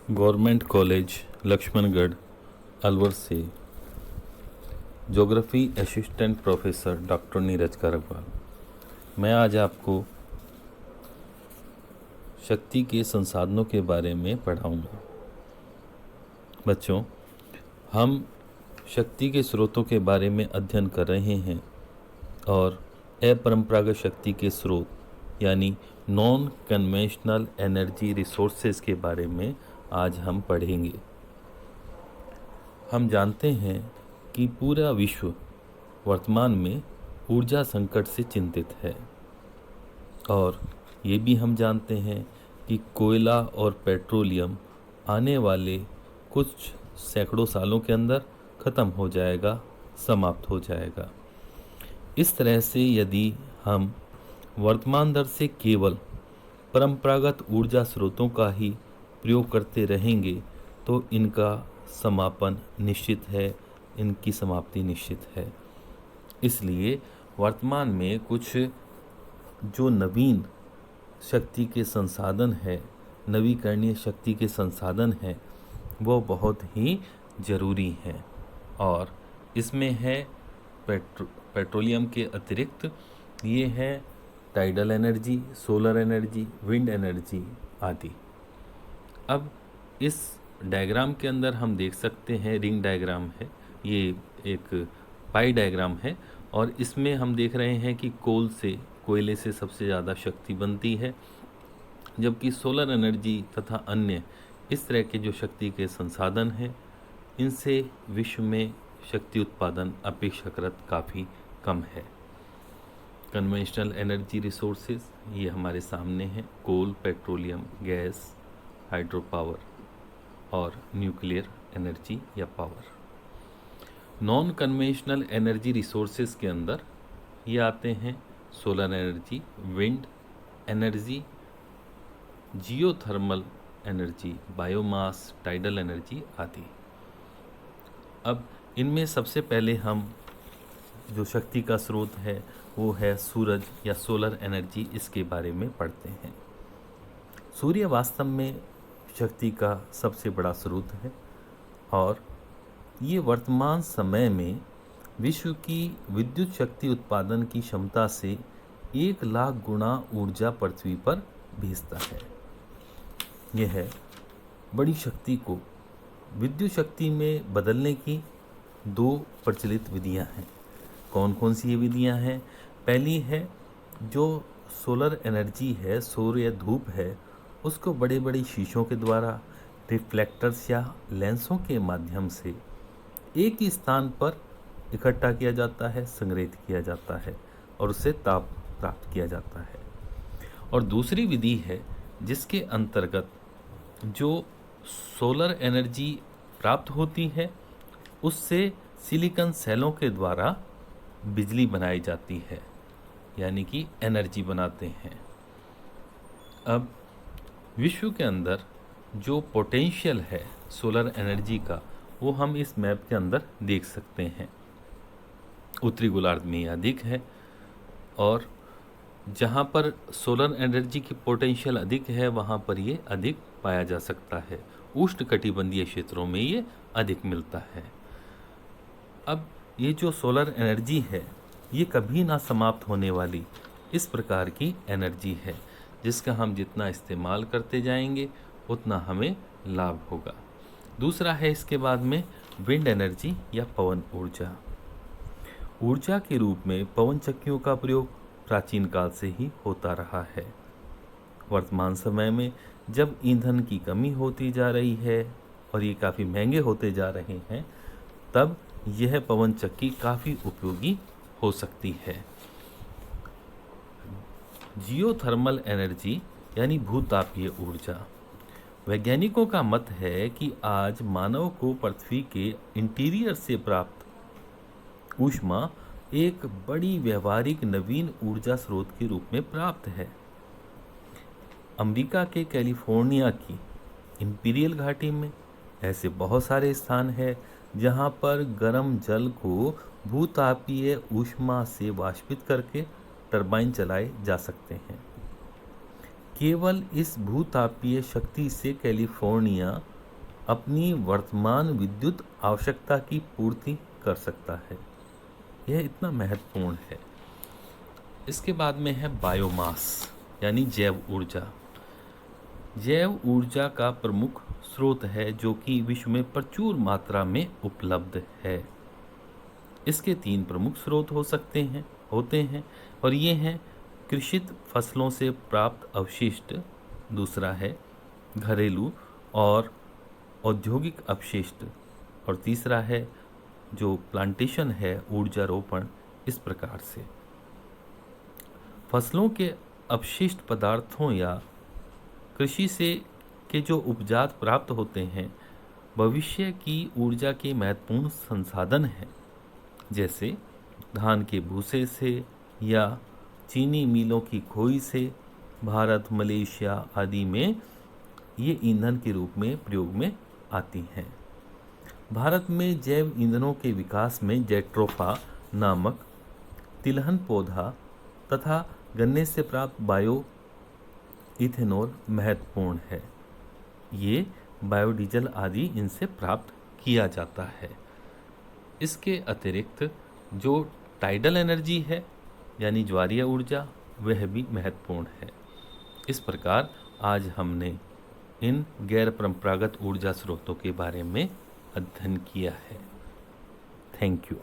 Government college Laxmangarh Alwar से geography assistant professor doctor Neeraj Karakwal. मैं आज आपको शक्ति के संसाधनों के बारे में पढ़ाऊंगा। बच्चों, हम शक्ति के स्रोतों के बारे में अध्ययन कर रहे हैं और अपरंपरागत शक्ति के स्रोत यानी नॉन कन्वेंशनल एनर्जी रिसोर्सेज के बारे में आज हम पढ़ेंगे। हम जानते हैं कि पूरा विश्व वर्तमान में ऊर्जा संकट से चिंतित है और ये भी हम जानते हैं कि कोयला और पेट्रोलियम आने वाले कुछ सैकड़ों सालों के अंदर ख़त्म हो जाएगा, समाप्त हो जाएगा। इस तरह से यदि हम वर्तमान दर से केवल परंपरागत ऊर्जा स्रोतों का ही प्रयोग करते रहेंगे तो इनका समापन निश्चित है, इनकी समाप्ति निश्चित है। इसलिए वर्तमान में कुछ जो नवीन शक्ति के संसाधन है, नवीकरणीय शक्ति के संसाधन हैं, वो बहुत ही ज़रूरी हैं और इसमें है पेट्रोलियम के अतिरिक्त ये है tidal energy, solar energy, wind energy आदि। अब इस डायग्राम के अंदर हम देख सकते हैं, रिंग डायग्राम है, ये एक पाई डायग्राम है और इसमें हम देख रहे हैं कि कोयले से सबसे ज़्यादा शक्ति बनती है, जबकि सोलर एनर्जी तथा अन्य इस तरह के जो शक्ति के संसाधन हैं, इनसे विश्व में शक्ति उत्पादन अपेक्षाकृत काफ़ी कम है। कन्वेंशनल एनर्जी रिसोर्सेज ये हमारे सामने हैं, कोल, पेट्रोलियम, गैस, हाइड्रो पावर और न्यूक्लियर एनर्जी या power. Non conventional energy resources के अंदर ये आते हैं solar energy, wind energy, geothermal energy, biomass, tidal energy आदि। अब इनमें सबसे पहले हम जो शक्ति का स्रोत है वो है सूरज या सोलर एनर्जी, इसके बारे में पढ़ते हैं। सूर्य वास्तव में शक्ति का सबसे बड़ा स्रोत है और ये वर्तमान समय में विश्व की विद्युत शक्ति उत्पादन की क्षमता से 1,00,000 गुना ऊर्जा पृथ्वी पर भेजता है। यह बड़ी शक्ति को विद्युत शक्ति में बदलने की 2 प्रचलित विधियां हैं। कौन कौन सी ये विधियां हैं? पहली है जो सोलर एनर्जी है, सौर या धूप है, उसको बड़े बड़े शीशों के द्वारा, रिफ्लेक्टर्स या लेंसों के माध्यम से एक ही स्थान पर इकट्ठा किया जाता है, संग्रहित किया जाता है और उससे ताप प्राप्त किया जाता है। और दूसरी विधि है जिसके अंतर्गत जो सोलर एनर्जी प्राप्त होती है उससे सिलिकॉन सेलों के द्वारा बिजली बनाई जाती है, यानी कि एनर्जी बनाते हैं। अब विश्व के अंदर जो पोटेंशियल है सोलर एनर्जी का वो हम इस मैप के अंदर देख सकते हैं। उत्तरी गोलार्ध में ये अधिक है और जहाँ पर सोलर एनर्जी की पोटेंशियल अधिक है वहाँ पर ये अधिक पाया जा सकता है। उष्णकटिबंधीय क्षेत्रों में ये अधिक मिलता है। अब ये जो सोलर एनर्जी है ये कभी ना समाप्त होने वाली इस प्रकार की एनर्जी है जिसका हम जितना इस्तेमाल करते जाएंगे उतना हमें लाभ होगा। दूसरा है इसके बाद में विंड एनर्जी या पवन ऊर्जा। ऊर्जा के रूप में पवन चक्कियों का प्रयोग प्राचीन काल से ही होता रहा है। वर्तमान समय में जब ईंधन की कमी होती जा रही है और ये काफ़ी महंगे होते जा रहे हैं, तब यह पवन चक्की काफ़ी उपयोगी हो सकती है। जियोथर्मल एनर्जी यानी भूतापीय ऊर्जा। वैज्ञानिकों का मत है कि आज मानव को पृथ्वी के इंटीरियर से प्राप्त ऊष्मा एक बड़ी व्यवहारिक नवीन ऊर्जा स्रोत के रूप में प्राप्त है। अमेरिका के कैलिफोर्निया की इंपीरियल घाटी में ऐसे बहुत सारे स्थान हैं जहाँ पर गर्म जल को भूतापीय ऊष्मा से वाष्पित करके टरबाइन चलाए जा सकते हैं। केवल इस भूतापीय शक्ति से कैलिफोर्निया अपनी वर्तमान विद्युत आवश्यकता की पूर्ति कर सकता है। यह इतना महत्वपूर्ण है। इसके बाद में है बायोमास यानी जैव ऊर्जा। जैव ऊर्जा का प्रमुख स्रोत है जो कि विश्व में प्रचुर मात्रा में उपलब्ध है। इसके 3 प्रमुख स्रोत होते हैं और ये हैं कृषित फसलों से प्राप्त अवशिष्ट, दूसरा है घरेलू और औद्योगिक अपशिष्ट, और तीसरा है जो प्लांटेशन है, ऊर्जारोपण। इस प्रकार से फसलों के अपशिष्ट पदार्थों या कृषि से के जो उपजात प्राप्त होते हैं भविष्य की ऊर्जा के महत्वपूर्ण संसाधन हैं। जैसे धान के भूसे से या चीनी मिलों की खोई से भारत, मलेशिया आदि में ये ईंधन के रूप में प्रयोग में आती हैं। भारत में जैव ईंधनों के विकास में जेट्रोफा नामक तिलहन पौधा तथा गन्ने से प्राप्त बायो इथेनॉल महत्वपूर्ण है। ये बायोडीजल आदि इनसे प्राप्त किया जाता है। इसके अतिरिक्त जो टाइडल एनर्जी है यानी ज्वारीय ऊर्जा, वह भी महत्वपूर्ण है। इस प्रकार आज हमने इन गैर परंपरागत ऊर्जा स्रोतों के बारे में अध्ययन किया है। Thank you.